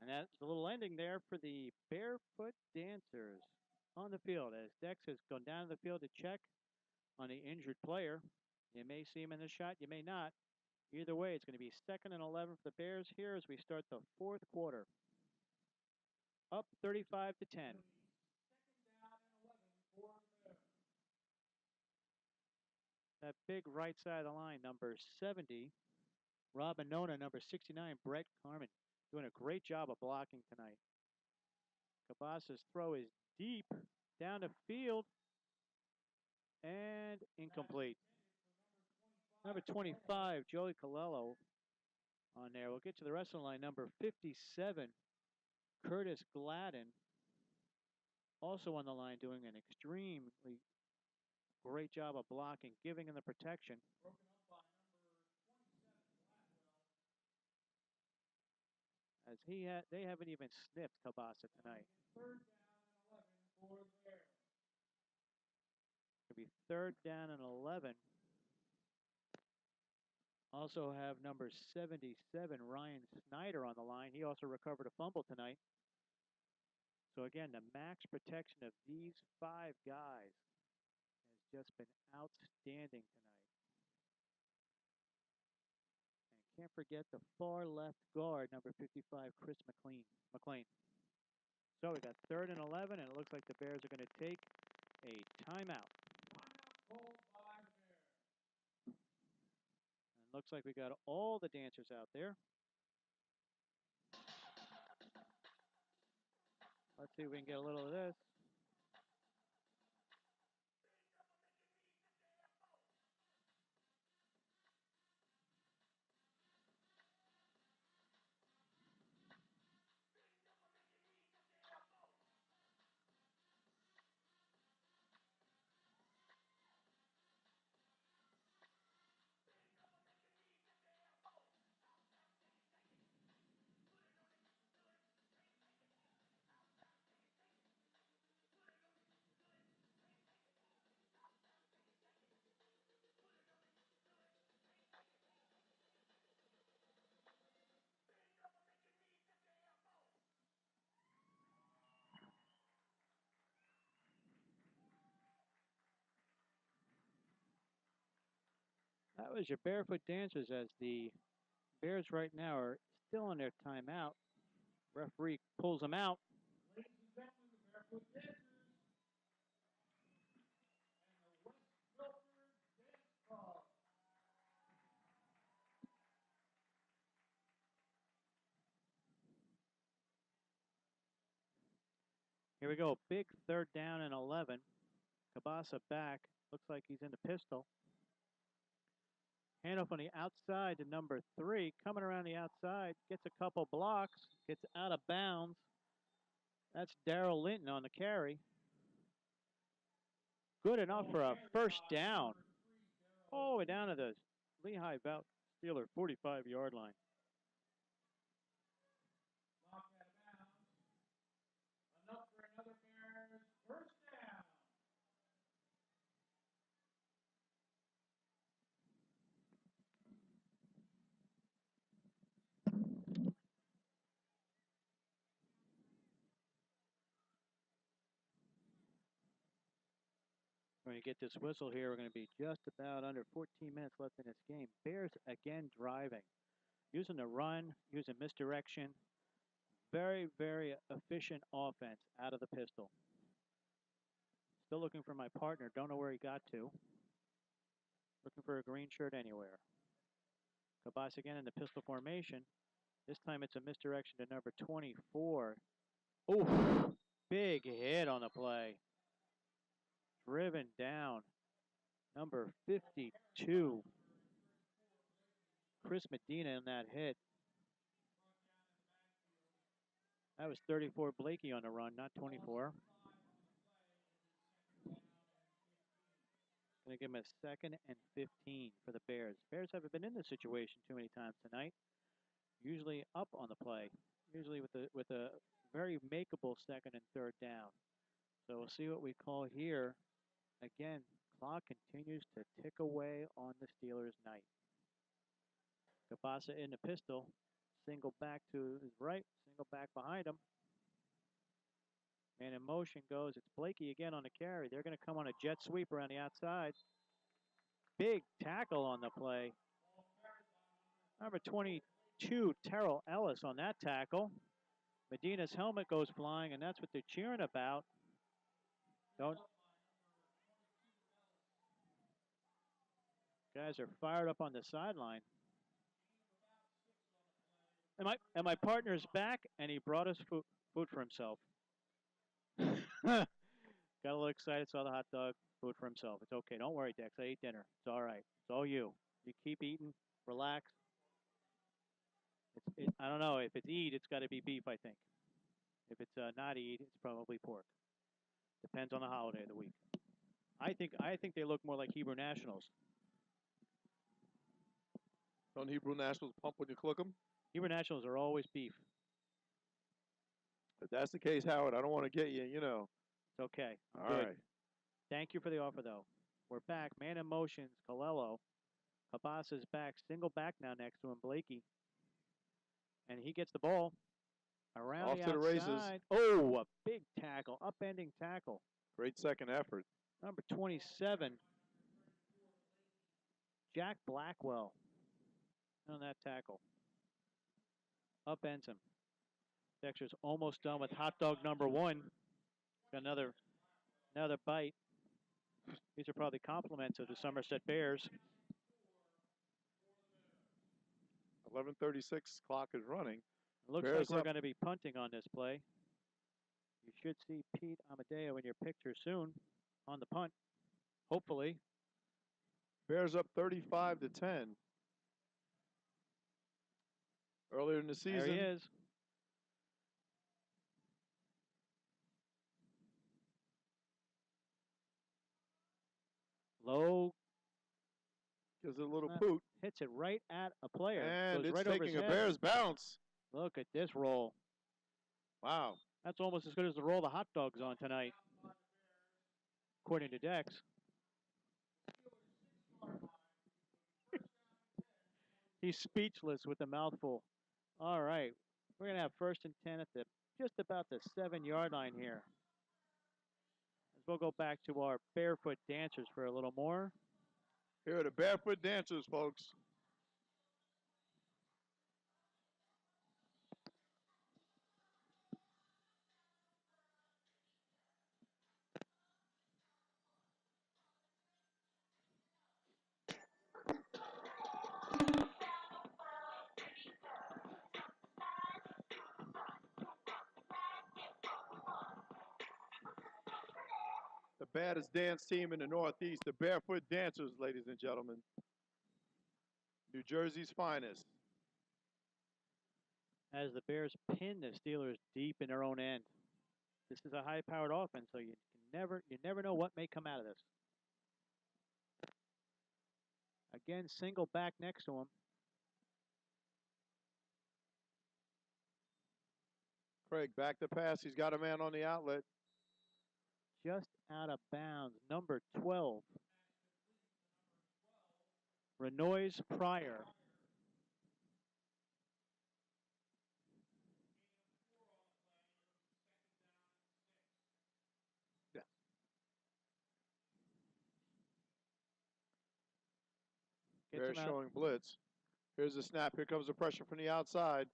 And that's a little ending there for the Barefoot Dancers on the field as Dex has gone down to the field to check on the injured player. You may see him in the shot, you may not. Either way, it's going to be 2nd and 11 for the Bears here as we start the fourth quarter. Up 35 to 10. That big right side of the line, number 70, Robin Nona, number 69, Brett Carmen, doing a great job of blocking tonight. Cabasa's throw is deep down the field and incomplete. Number 25, Joey Colello on there. We'll get to the rest of the line. Number 57, Curtis Gladden, also on the line, doing an extremely great job of blocking, giving him the protection. As they haven't even sniffed Cabasa tonight. It'll be 3rd down and 11. Also have number 77, Ryan Snyder, on the line. He also recovered a fumble tonight. So again, the max protection of these 5 guys has just been outstanding tonight. And can't forget the far left guard, number 55, Chris McLean. So we got 3rd and 11, and it looks like the Bears are going to take a timeout. And looks like we got all the dancers out there. Let's see if we can get a little of this. That was your Barefoot Dancers as the Bears right now are still on their timeout. Referee pulls them out. Ladies and gentlemen, the Barefoot Dancers and the West Milford Dance Club. Here we go. Big 3rd down and 11. Cabasa back. Looks like he's in the pistol. Handoff on the outside to number 3. Coming around the outside. Gets a couple blocks. Gets out of bounds. That's Darrell Linton on the carry. Good enough for a 1st down. All the way down to the Lehigh Steeler 45-yard line. Knocked out of bounds. Enough for another Bears 1st down. We're going to get this whistle here. We're going to be just about under 14 minutes left in this game. Bears again driving, using the run, using misdirection. Very, very efficient offense out of the pistol. Still looking for my partner. Don't know where he got to. Looking for a green shirt anywhere. Cabas again in the pistol formation. This time it's a misdirection to number 24. Ooh, big hit on the play. Driven down. Number 52. Chris Medina in that hit. That was 34 Blakey on the run, not 24. Going to give him a 2nd and 15 for the Bears. Bears haven't been in this situation too many times tonight. Usually up on the play. Usually with a very makeable 2nd and 3rd down. So we'll see what we call here. Again, clock continues to tick away on the Steelers' night. Cabasa in the pistol. Single back to his right, single back behind him. Man in motion goes. It's Blakey again on the carry. They're going to come on a jet sweep around the outside. Big tackle on the play. Number 22, Terrell Ellis on that tackle. Medina's helmet goes flying, and that's what they're cheering about. Guys are fired up on the sideline. And my partner's back, and he brought us food for himself. Got a little excited, saw the hot dog, food for himself. It's okay. Don't worry, Dex. I ate dinner. It's all right. It's all you. You keep eating. Relax. I don't know. If it's eat, it's got to be beef, I think. If it's not eat, it's probably pork. Depends on the holiday of the week. I think they look more like Hebrew Nationals. Don't Hebrew Nationals pump when you cook them? Hebrew Nationals are always beef. If that's the case, Howard, I don't want to get you, It's okay. All right. Thank you for the offer, though. We're back. Man in motions, Colello. Cabasa's back. Single back now next to him, Blakey. And he gets the ball around off the to outside. the races. Oh, a big tackle, upending tackle. Great second effort. Number 27, Jack Blackwell on that tackle. Upends him. Dexter's almost done with hot dog number 1. Got another bite. These are probably compliments of the Somerset Bears. 11:36 clock is running. It looks like we're going to be punting on this play. You should see Pete Amadeo in your picture soon on the punt, hopefully. Bears up 35-10. Earlier in the season. There he is. Low. Gives it a little poot. Hits it right at a player. And goes it's right taking a Bears bounce. Look at this roll. Wow. That's almost as good as the roll the hot dog's on tonight, according to Dex. He's speechless with the mouthful. All right. We're going to have 1st and 10 at just about the 7-yard line here. We'll go back to our barefoot dancers for a little more. Here are the barefoot dancers, folks. The baddest dance team in the Northeast, the Barefoot Dancers, ladies and gentlemen. New Jersey's finest. As the Bears pin the Steelers deep in their own end. This is a high-powered offense, so you never know what may come out of this. Again, single back next to him. Craig, back to pass. He's got a man on the outlet. Just out of bounds. Number 12. Renoise Pryor. Yeah. Bears showing blitz. Here's the snap. Here comes the pressure from the outside.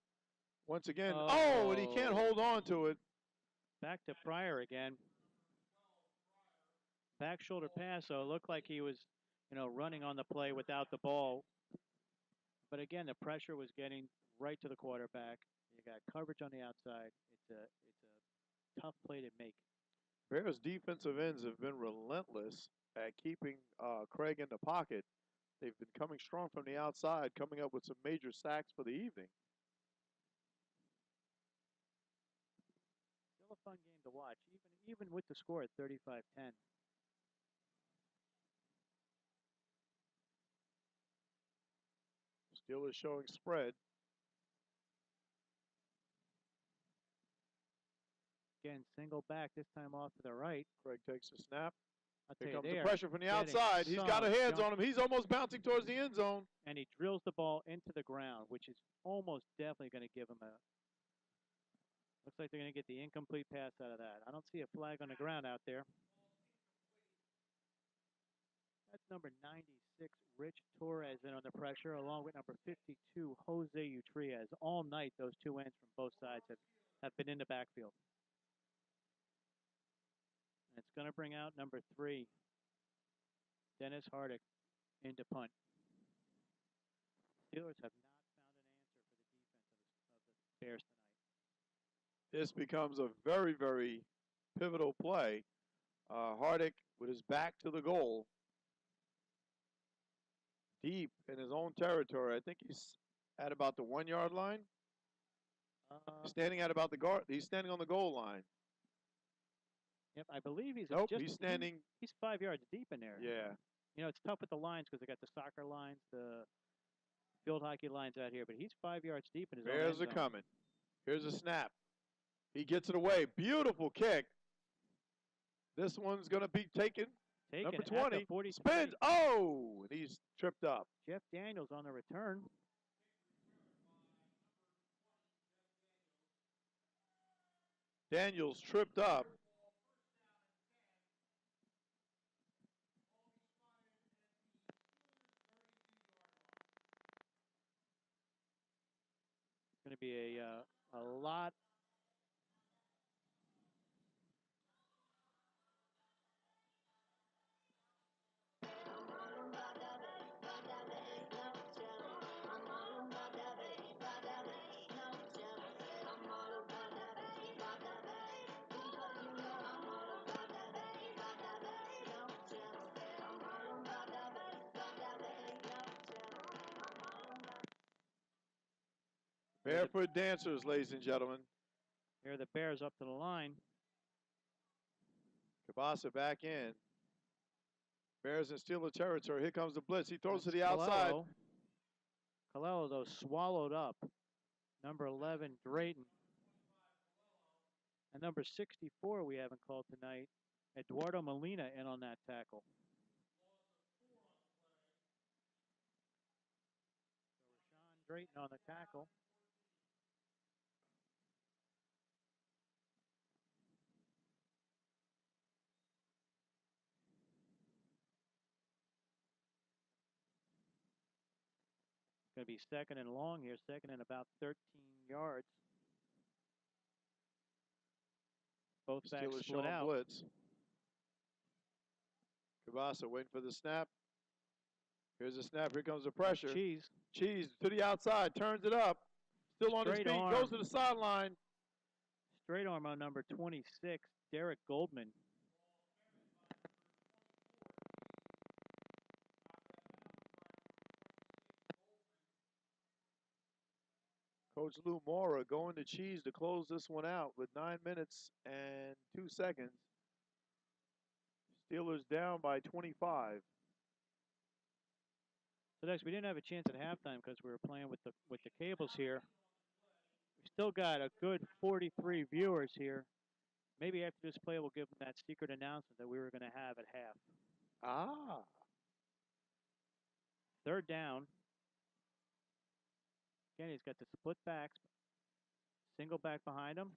Once again. Oh, and he can't hold on to it. Back to Pryor again. Back shoulder pass, so it looked like he was, running on the play without the ball. But again, the pressure was getting right to the quarterback. You got coverage on the outside. It's a tough play to make. Bears defensive ends have been relentless at keeping Craig in the pocket. They've been coming strong from the outside, coming up with some major sacks for the evening. Still a fun game to watch, even with the score at 35-10. Steelers showing spread. Again, single back, this time off to the right. Craig takes a snap. Here comes they the are pressure from the getting outside. He's got some a hands jump, on him. He's almost bouncing towards the end zone. and he drills the ball into the ground, which is almost definitely going to give him a. Looks like they're going to get the incomplete pass out of that. I don't see a flag on the ground out there. That's number 96, Rich Torres, in under pressure, along with number 52, Jose Utrias. All night, those two ends from both sides have been in the backfield. And it's going to bring out number 3, Dennis Hardick, into punt. Steelers have not found an answer for the defense of the Bears tonight. This becomes a very, very pivotal play. Hardick with his back to the goal, deep in his own territory. I think he's at about the 1 yard line. He's standing at about the guard. He's standing on the goal line. Yep, I believe he's he's standing. He's 5 yards deep in there. Yeah. You know, it's tough with the lines because they got the soccer lines, the field hockey lines out here, but he's 5 yards deep in his own end zone. Bears are coming. Here's a snap. He gets it away. Beautiful kick. This one's going to be taken. Number 20. Spins. Oh, and he's tripped up. Jeff Daniels on the return. Daniels tripped up. It's going to be a lot. Barefoot dancers, ladies and gentlemen. Here are the Bears up to the line. Cabasa back in. Bears in Steeler territory. Here comes the blitz. He throws to the outside. Colello, though, swallowed up. Number 11, Drayton. And number 64 we haven't called tonight, Eduardo Molina, in on that tackle. So Rashawn Drayton on the tackle. Going to be second and long here, second and about 13 yards. Both backs Steelers split out. Blitz. Cabasa waiting for the snap. Here's the snap. Here comes the pressure. Cheese to the outside. Turns it up. Still on his feet. Goes to the sideline. Straight arm on number 26, Derek Goldman. Coach Lou Mora going to cheese to close this one out with 9 minutes and 2 seconds. Steelers down by 25. So next, we didn't have a chance at halftime because we were playing with the cables here. We still got a good 43 viewers here. Maybe after this play, we'll give them that secret announcement that we were going to have at half. Ah. Third down. Again, he's got the split backs. Single back behind him.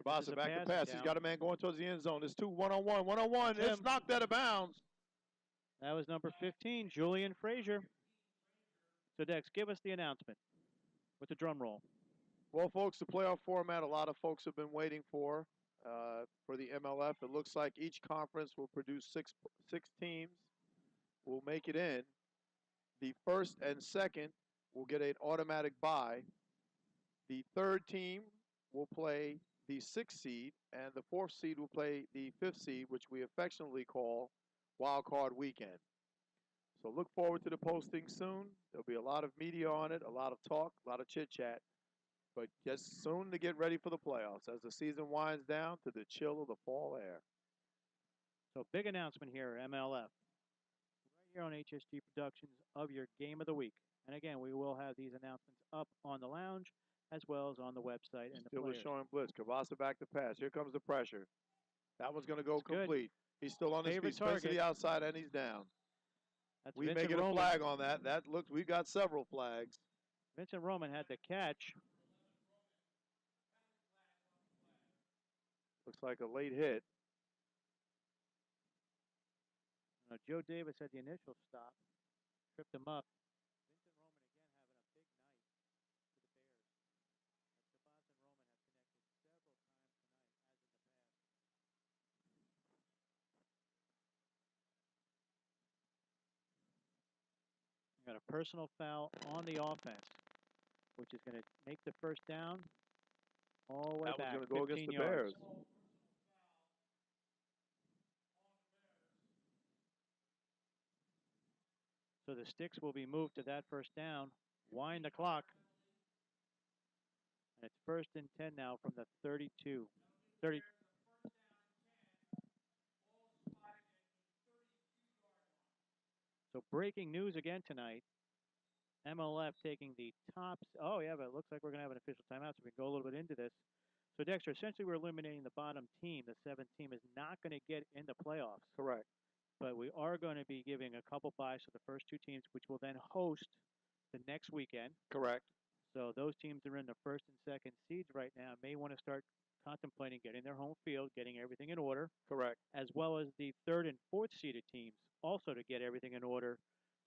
Cabasa back to pass. He's got a man going towards the end zone. It's 2 1-on-1. 1-on-1. It's knocked out of bounds. That was number 15, Julian Frazier. So, Dex, give us the announcement with the drum roll. Well, folks, the playoff format, a lot of folks have been waiting for the MLF. It looks like each conference will produce six teams will make it in. The first and second will get an automatic bye. The third team will play the 6th seed, and the 4th seed will play the 5th seed, which we affectionately call Wild Card Weekend. So look forward to the posting soon. There'll be a lot of media on it, a lot of talk, a lot of chit-chat. But just soon to get ready for the playoffs as the season winds down to the chill of the fall air. So big announcement here, MLF. Right here on HSG Productions of your game of the week. And again, we will have these announcements up on the lounge as well as on the website and the Still players. showing blitz. Cabasa back to pass. Here comes the pressure. That one's going to go complete. He's still on his feet. Favorite Spins to target. the outside, and he's down. That's We may Vincent get a Roman. flag on that. We've got several flags. Vincent Roman had the catch. Looks like a late hit. Joe Davis had the initial stop, tripped him up. Vincent Roman again having a big night for the Bears. Shabazz and Roman have connected several times tonight, as in the past. We got a personal foul on the offense, which is going to make the first down all the way back. That was going to go against the yards. Bears. So the sticks will be moved to that first down. Wind the clock. And it's 1st and 10 now from the 32. 30. So breaking news again tonight. MLF taking the tops. Oh, yeah, but it looks like we're going to have an official timeout, so we can go a little bit into this. So, Dexter, essentially we're eliminating the bottom team. The 7th team is not going to get into playoffs. Correct. But we are going to be giving a couple buys to the first two teams, which will then host the next weekend. Correct. So those teams that are in the 1st and 2nd seeds right now may want to start contemplating getting their home field, getting everything in order. Correct. As well as the 3rd and 4th seeded teams also to get everything in order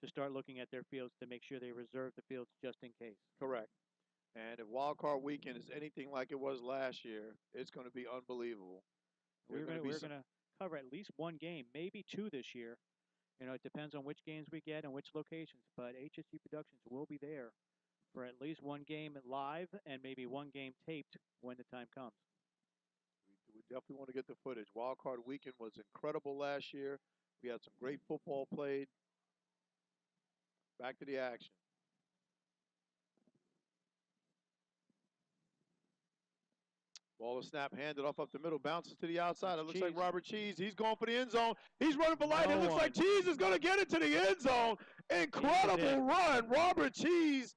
to start looking at their fields to make sure they reserve the fields just in case. Correct. And if Wild Card Weekend is anything like it was last year, it's going to be unbelievable. We're going to cover at least one game, maybe two this year. It depends on which games we get and which locations. But HSG Productions will be there for at least one game live and maybe one game taped when the time comes. We definitely want to get the footage. Wild Card Weekend was incredible last year. We had some great football played. Back to the action. Ball is snap, handed off up the middle, bounces to the outside. It looks like Robert Cheese. He's going for the end zone. He's running for light. It looks like Cheese is going to get it to the end zone. Incredible run. Robert Cheese.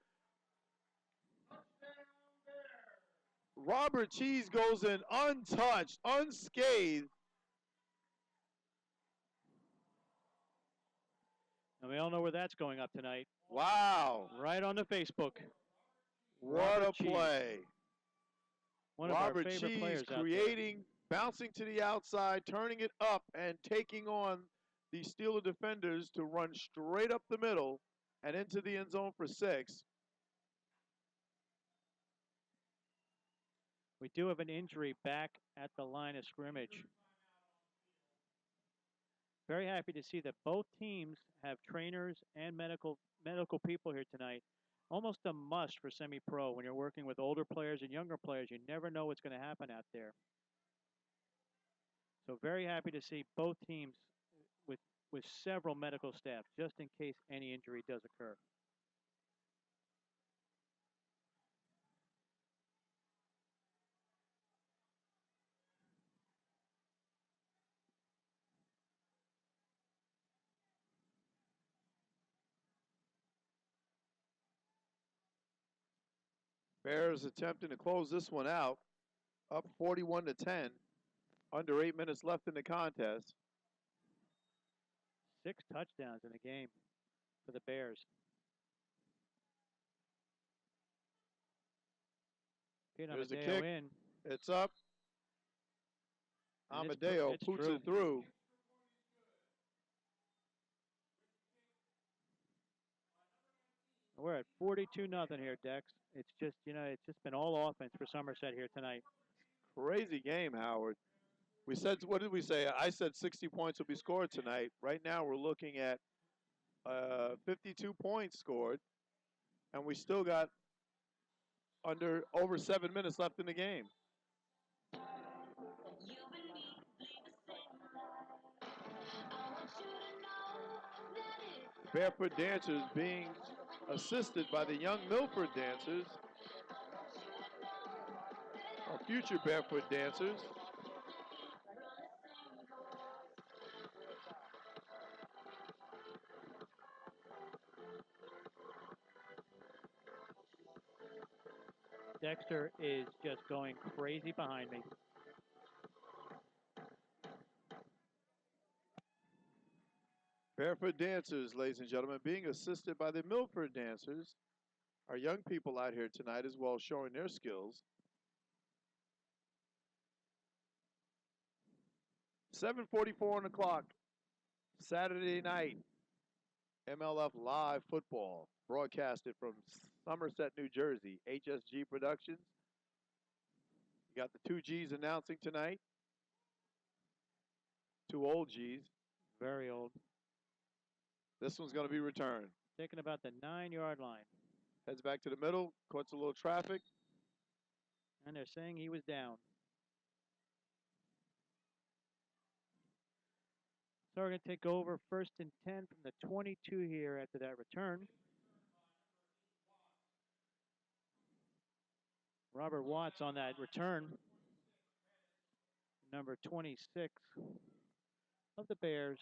Robert Cheese goes in untouched, unscathed. And we all know where that's going up tonight. Wow. Right on the Facebook. What a play. One of our favorite players out there. Creating, bouncing to the outside, turning it up, and taking on the Steeler defenders to run straight up the middle and into the end zone for 6. We do have an injury back at the line of scrimmage. Very happy to see that both teams have trainers and medical people here tonight. Almost a must for semi-pro. When you're working with older players and younger players, you never know what's going to happen out there. So very happy to see both teams with several medical staff, just in case any injury does occur. Bears attempting to close this one out, up 41-10, under 8 minutes left in the contest. 6 touchdowns in the game for the Bears. There's a kick. In. It's up. And Amadeo puts it through. We're at 42-0 here, Dex. It's just, it's just been all offense for Somerset here tonight. Crazy game, Howard. We said, what did we say? I said 60 points will be scored tonight. Right now we're looking at 52 points scored, and we still got over 7 minutes left in the game. Barefoot Dancers being assisted by the young Milford Dancers, our future Barefoot Dancers. Dexter is just going crazy behind me. Barefoot dancers, ladies and gentlemen, being assisted by the Milford dancers. Our young people out here tonight as well, showing their skills. 7:44 on the clock. Saturday night, MLF Live Football, broadcasted from Somerset, New Jersey. HSG Productions. You got the two G's announcing tonight. Two old G's. Very old. This one's going to be returned. Taking about the 9-yard line. Heads back to the middle, caught a little traffic. And they're saying he was down. So we're going to take over 1st and 10 from the 22 here after that return. Robert Watts on that return. Number 26 of the Bears,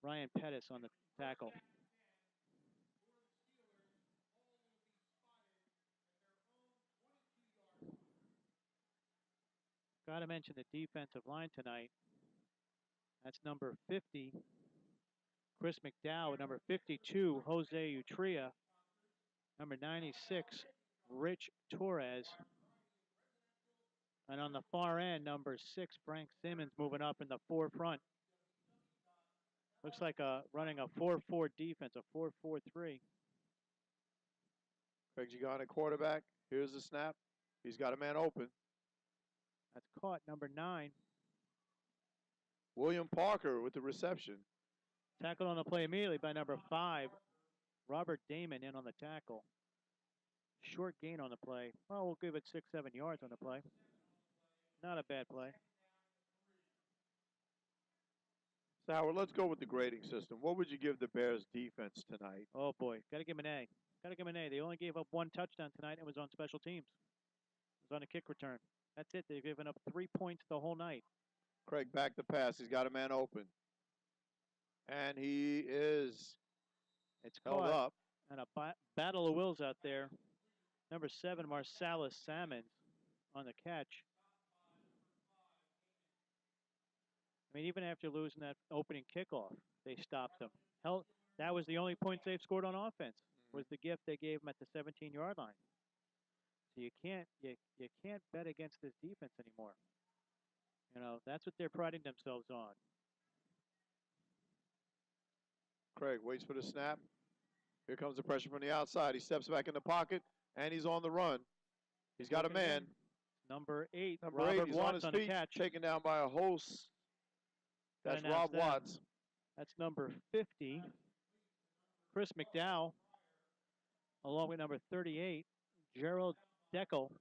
Ryan Pettis on the tackle. Got to mention the defensive line tonight. That's number 50, Chris McDowell. Number 52, Jose Utria. Number 96, Rich Torres. And on the far end, number 6, Frank Simmons moving up in the forefront. Looks like running a 4-4 defense, a 4-4-3. Craig Gigan at quarterback. Here's the snap. He's got a man open. That's caught, number 9. William Parker with the reception. Tackled on the play immediately by number 5, Robert Damon in on the tackle. Short gain on the play. Well, we'll give it 6-7 yards on the play. Not a bad play. So, Howard, let's go with the grading system. What would you give the Bears defense tonight? Oh, boy. Got to give him an A. Got to give him an A. They only gave up 1 touchdown tonight and it was on special teams. It was on a kick return. That's it. They've given up 3 points the whole night. Craig back to pass. He's got a man open. And he is held up. And a battle of wills out there. Number 7, Marsalis Salmons on the catch. I mean, even after losing that opening kickoff, they stopped them. Hell, that was the only points they've scored on offense. Was the gift they gave them at the 17-yard line. So you can't bet against this defense anymore. You know, that's what they're priding themselves on. Craig waits for the snap. Here comes the pressure from the outside. He steps back in the pocket, and he's on the run. He's got a man. Number 8, Number Robert 8, he's Watts on his feet, catch. taken down by a host. That's Rob Watts. That's number 50, Chris McDowell, along with number 38, Gerald Deckel.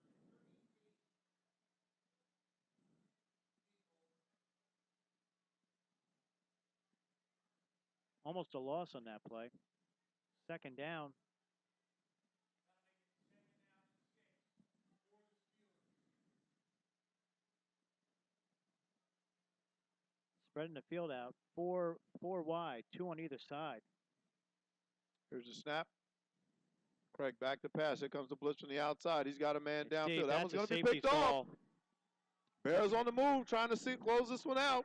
Almost a loss on that play. 2nd down. Spreading the field out. 4 wide, 2 on either side. Here's the snap. Craig back to pass. Here comes the blitz from the outside. He's got a man downfield. That one's going to be picked off. Bears on the move, trying to close this one out.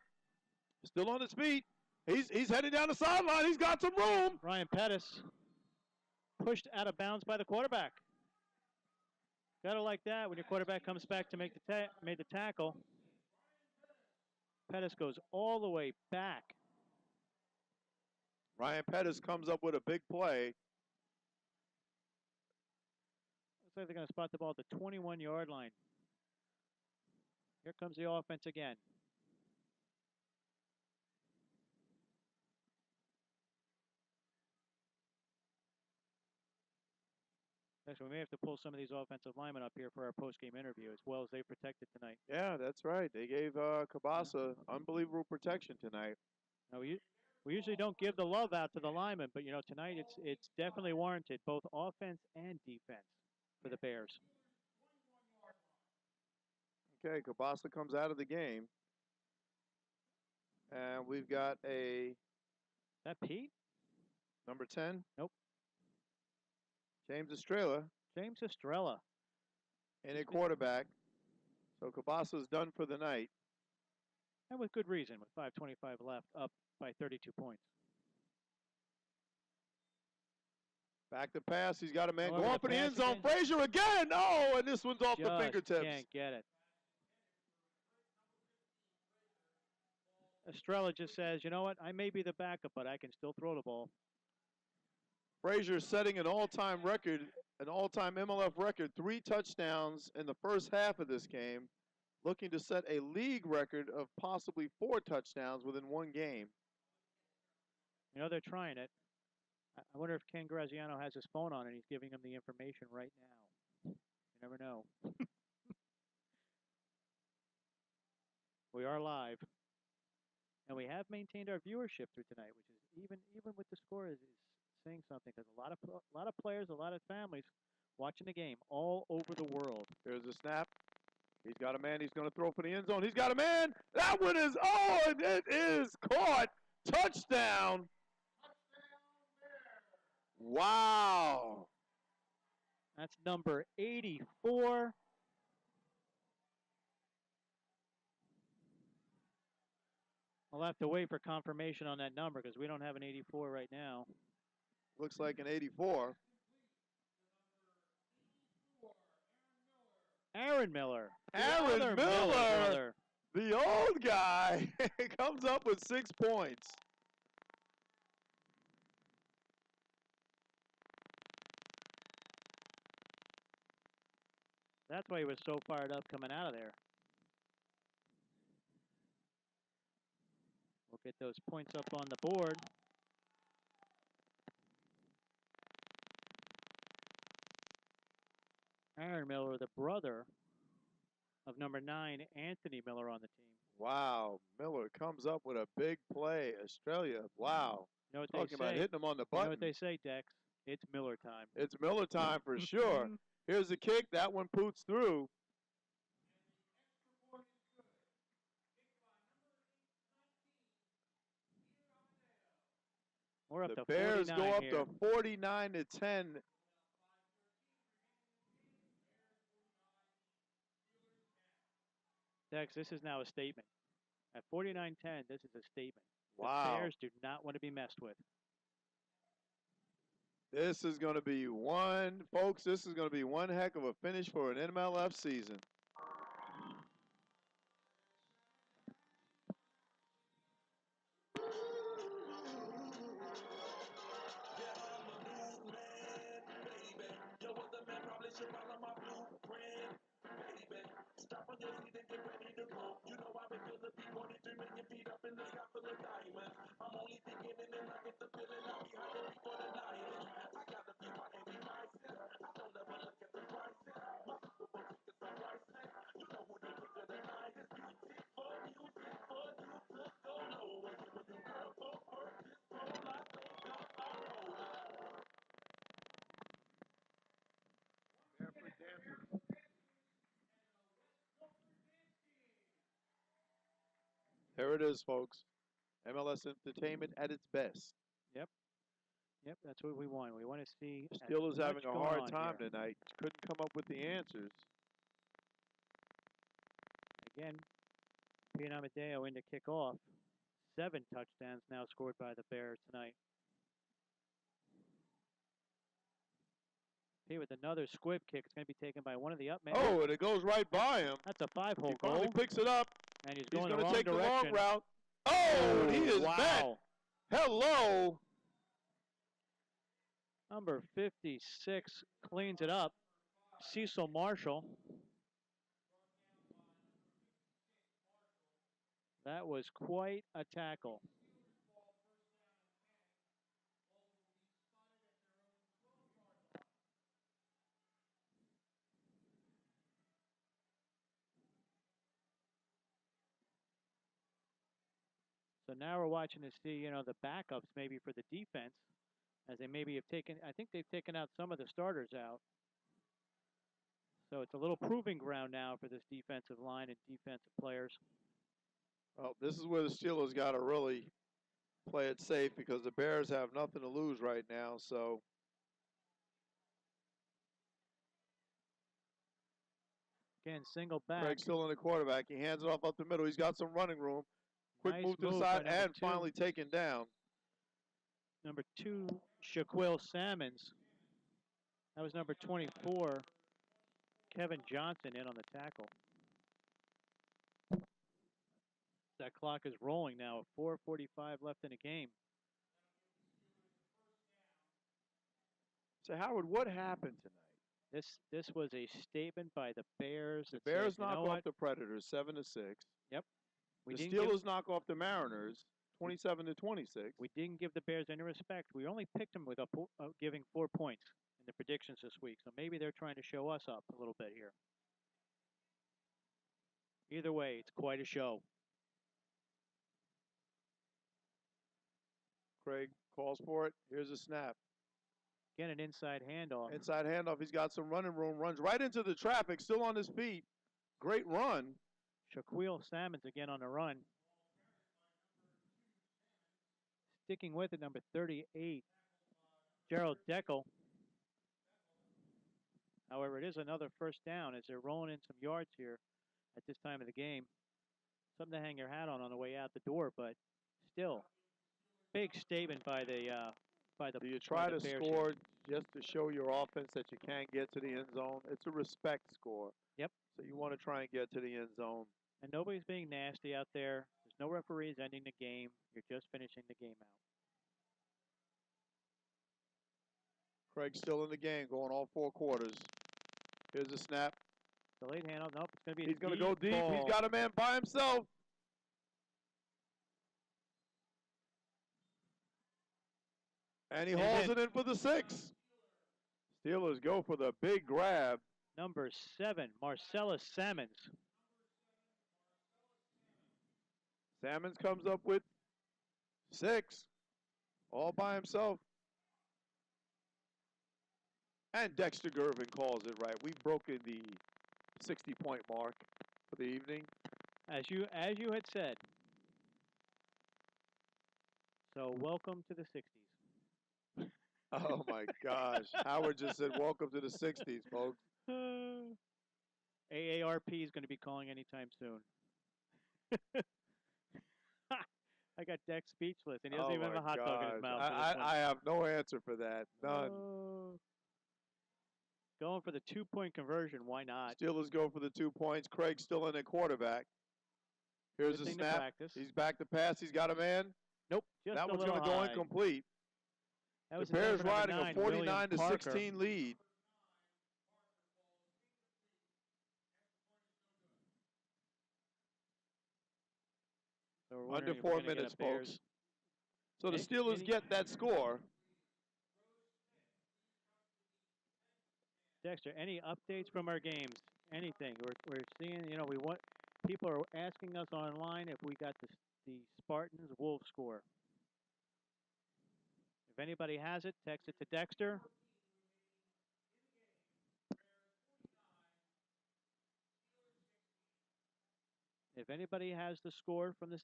Still on his feet. He's heading down the sideline. He's got some room. Ryan Pettis pushed out of bounds by the quarterback. Gotta like that when your quarterback comes back to make the tackle. Pettis goes all the way back. Ryan Pettis comes up with a big play. Looks like they're going to spot the ball at the 21-yard line. Here comes the offense again. Actually, we may have to pull some of these offensive linemen up here for our post-game interview, as well as they protected tonight. Yeah, that's right. They gave Cabasa unbelievable protection tonight. Now, we usually don't give the love out to the linemen, but, you know, tonight it's definitely warranted, both offense and defense for the Bears. Okay, Cabasa comes out of the game. And we've got Is that Pete? Number 10? Nope. James Estrella. James Estrella. And a quarterback. So Cabasa's done for the night. And with good reason, with 5:25 left, up by 32 points. Back to pass. He's got a man However, going for the end zone. again, Frazier again. Oh, and this one's off the just fingertips. can't get it. Estrella just says, you know what? I may be the backup, but I can still throw the ball. Frazier setting an all-time record, an all-time MLF record, 3 touchdowns in the first half of this game, looking to set a league record of possibly 4 touchdowns within one game. You know, they're trying it. I wonder if Ken Graziano has his phone on and he's giving him the information right now. You never know. We are live. And we have maintained our viewership through tonight, which is even with the score is saying something, because a lot of players, a lot of families watching the game all over the world. There's a snap. He's got a man. He's going to throw for the end zone. He's got a man. That one is, and it is caught. Touchdown. Wow. That's number 84. We'll have to wait for confirmation on that number because we don't have an 84 right now. Looks like an 84. Aaron Miller. Aaron Miller, the old guy, comes up with 6 points. That's why he was so fired up coming out of there. We'll get those points up on the board. Aaron Miller, the brother of number 9, Anthony Miller, on the team. Wow, Miller comes up with a big play. Australia, wow. You know what Talking about hitting him on the button. You know what they say, Dex? It's Miller time. It's Miller time for sure. Here's the kick. That one poots through. We're up the to Bears 49 go up here. to 49-10. Dex, this is now a statement. At 49-10, this is a statement. Wow. The Bears do not want to be messed with. This is going to be folks, this is going to be one heck of a finish for an MLF season. Stop on your seat and get ready to go. You know I been feeling the 43 million feet up in the sky full of diamonds. I'm only beginning and I get the feeling I'll be hiding before the night is. I gotta be my every prices. I don't ever look at the prices. My Super Bowl tickets are priceless. You know who the king of the night is. Music for you to go low. And when you girl go first, this roll I think I'm rolling. Barefoot dancers. There it is, folks. MLS entertainment at its best. Yep. Yep, that's what we want. We want to see. The Steelers having a hard time here tonight. Couldn't come up with the answers. Again, Pete Amadeo in to kick off. 7 touchdowns now scored by the Bears tonight. P with another squib kick. It's going to be taken by one of the up men. Oh, and it goes right by him. That's a 5-hole He goal. finally picks it up. And he's going the to wrong take direction. the long route. Oh, he is met. Hello. Number 56 cleans it up. Cecil Marshall. That was quite a tackle. So now we're watching to see, the backups maybe for the defense, as they maybe have taken, I think they've taken out some of the starters out. So it's a little proving ground now for this defensive line and defensive players. Well, this is where the Steelers got to really play it safe because the Bears have nothing to lose right now. So again, single back. Craig's still in the quarterback. He hands it off up the middle. He's got some running room. Quick Nice move to the move side by and number 2. finally taken down. Number 2, Shaquille Salmons. That was number 24, Kevin Johnson, in on the tackle. That clock is rolling now. 4:45 left in the game. So, Howard, what happened tonight? This was a statement by the Bears. The that Bears said, you knock know off what? the Predators 7-6. Yep. The Steelers knock off the Mariners 27-26. We didn't give the Bears any respect. We only picked them with giving 4 points in the predictions this week. So maybe they're trying to show us up a little bit here. Either way, it's quite a show. Craig calls for it. Here's a snap. Again, an inside handoff. Inside handoff. He's got some running room. Runs right into the traffic. Still on his feet. Great run. Shaquille Salmons again on the run. Sticking with it, number 38, Gerald Deckel. However, it is another first down as they're rolling in some yards here at this time of the game. Something to hang your hat on the way out the door, but still, big statement by the Do you try to Bears score here. just to show your offense that you can't get to the end zone? It's a respect score. Yep. So you want to try and get to the end zone. And nobody's being nasty out there. There's no referees ending the game. You're just finishing the game out. Craig's still in the game, going all 4 quarters. Here's a snap. Delayed handoff. Nope, it's going to be. He's going to go deep. Ball. He's got a man by himself. And he hauls it in for the 6. Steelers go for the big grab. Number 7, Marcellus Salmons. Salmons comes up with 6, all by himself. And Dexter Gervin calls it right. We've broken the 60-point mark for the evening. As you had said. So welcome to the 60s. Oh my gosh. Howard just said welcome to the 60s, folks. AARP is going to be calling anytime soon. I got Dex speechless, and he doesn't even have a hot dog in his mouth. I have no answer for that. None. Going for the 2-point conversion. Why not? Steelers go for the 2 points. Craig's still in at quarterback. Here's a snap. He's back to pass. He's got a man. Nope. Just that one's going to go incomplete. The Bears riding a 49-16 lead. So under 4 minutes, folks. So the Steelers get that score. Dexter, any updates from our games? Anything? We're seeing, we want, people are asking us online if we got the Spartans Wolves score. If anybody has it, text it to Dexter. If anybody has the score from the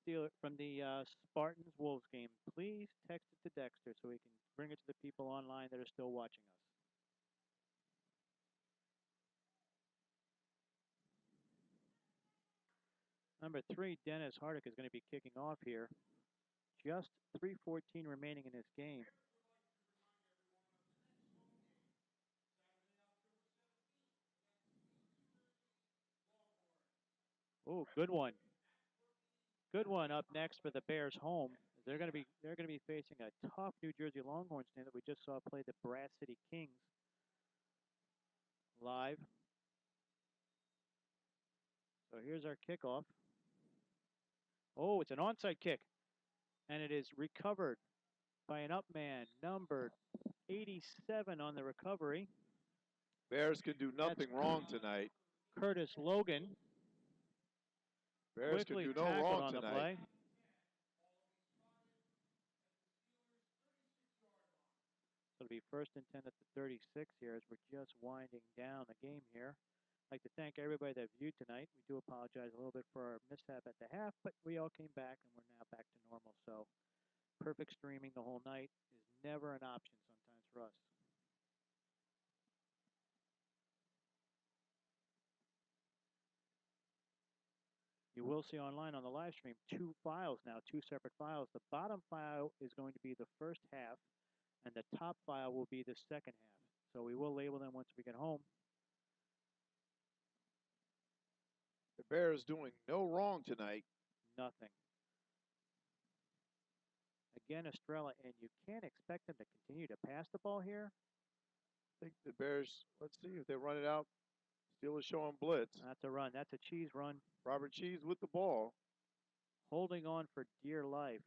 Spartans Wolves game, please text it to Dexter so we can bring it to the people online that are still watching us. Number 3, Dennis Hardick is going to be kicking off here. Just 3:14 remaining in this game. Oh, good one. Good one up next for the Bears home. They're going to be facing a tough New Jersey Longhorns team that we just saw play the Brass City Kings live. So here's our kickoff. Oh, it's an onside kick. And it is recovered by an up man, number 87 on the recovery. Bears could do nothing wrong tonight. Curtis Logan. Bears could do no wrong tonight. So it'll be 1st and 10 at the 36 here as we're just winding down the game here. I'd like to thank everybody that viewed tonight. We do apologize a little bit for our mishap at the half, but we all came back and we're now back to normal. So perfect streaming the whole night is never an option sometimes for us. You will see online on the live stream 2 files now, 2 separate files. The bottom file is going to be the first half, and the top file will be the second half. So we will label them once we get home. The Bears doing no wrong tonight. Nothing. Again, Estrella, and you can't expect them to continue to pass the ball here. I think the Bears, let's see if they run it out. Steelers showing blitz. That's a run. That's a cheese run. Robert Cheese with the ball. Holding on for dear life.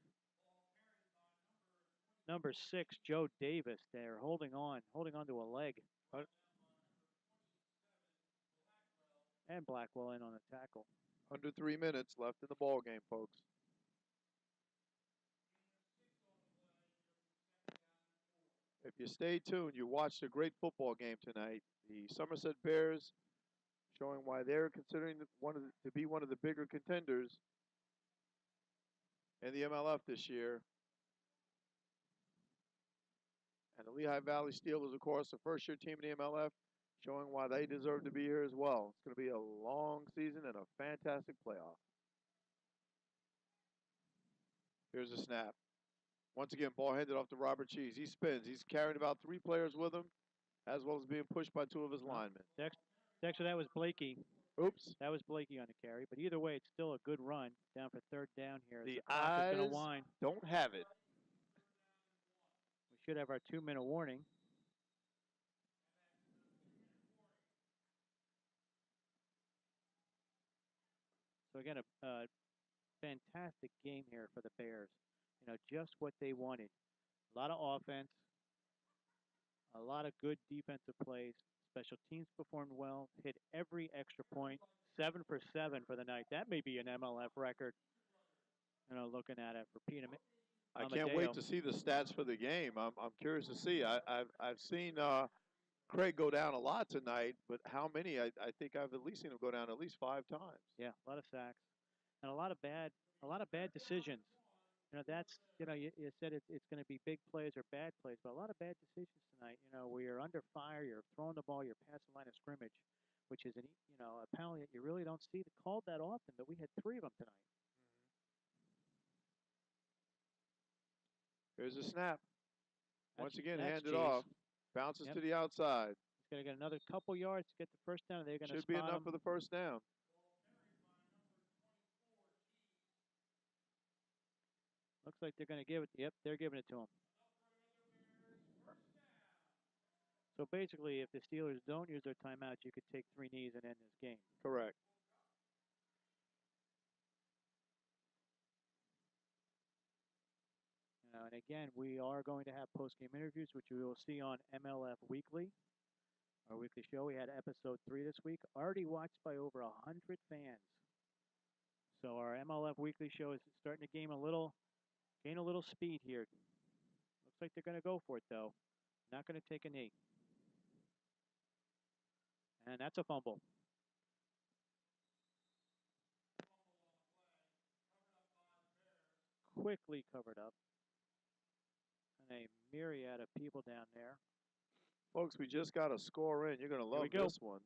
Number 6, Joe Davis there, holding on to a leg. And Blackwell in on the tackle. Under 3 minutes left in the ball game, folks. If you stay tuned, you watched a great football game tonight. The Somerset Bears showing why they're considering to be one of the bigger contenders in the MLF this year. And the Lehigh Valley Steelers, of course, the first-year team in the MLF, showing why they deserve to be here as well. It's going to be a long season and a fantastic playoff. Here's a snap. Once again, ball handed off to Robert Cheese. He spins. He's carrying about 3 players with him, as well as being pushed by 2 of his linemen. Dexter, that was Blakey. Oops. That was Blakey on the carry. But either way, it's still a good run down for 3rd down here. The clock is eyes going to wind. don't have it. We should have our 2-minute warning. So again, a fantastic game here for the Bears. You know, just what they wanted. A lot of offense, a lot of good defensive plays. Special teams performed well, hit every extra point. 7 for 7 for the night. That may be an MLF record. You know, looking at it for Peter. I can't wait to see the stats for the game. I'm curious to see. I've seen Craig go down a lot tonight, but how many? I think I've at least seen him go down at least 5 times. Yeah, a lot of sacks and a lot of bad decisions. You know, that's, you know, you said it's going to be big plays or bad plays, but a lot of bad decisions tonight. You know, where you're under fire, you're throwing the ball, you're past the line of scrimmage, which is, a penalty that you really don't see called that often, but we had 3 of them tonight. Here's a snap. Once again, handed Cheese. off. Bounces to the outside. He's going to get another couple yards to get the first down. They're going to Should be enough for the first down. Looks like they're going to give it. Yep, they're giving it to him. So basically, if the Steelers don't use their timeouts, you could take 3 knees and end this game. Correct. You know, and again, we are going to have post-game interviews, which we will see on MLF Weekly, our weekly show. We had episode 3 this week, already watched by over 100 fans. So our MLF Weekly show is starting to gain a little speed here. Looks like they're going to go for it, though. Not going to take a knee. And that's a fumble. Quickly covered up. And a myriad of people down there. Folks, we just got a score in. You're going to love this one.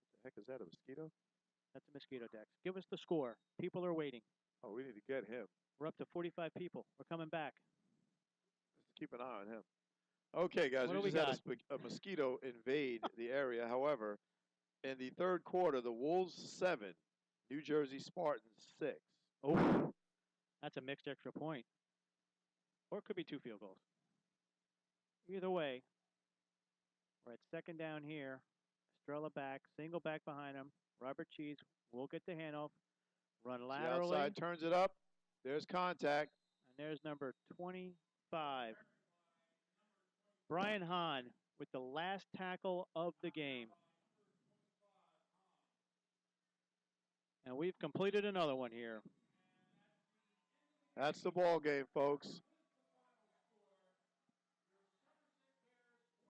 What the heck is that, a mosquito? That's a mosquito, Dex. Give us the score. People are waiting. Oh, we need to get him. We're up to 45 people. We're coming back. Just keep an eye on him. Okay, guys, we just had a mosquito invade the area. However, in the 3rd quarter, the Wolves 7, New Jersey Spartans 6. Oh, that's a mixed extra point. Or it could be 2 field goals. Either way, we're at 2nd down here. Estrella back, single back behind him. Robert Cheese will get the handoff. Run laterally. The outside turns it up. There's contact. And there's number 25. Brian Hahn with the last tackle of the game. And we've completed another one here. That's the ball game, folks.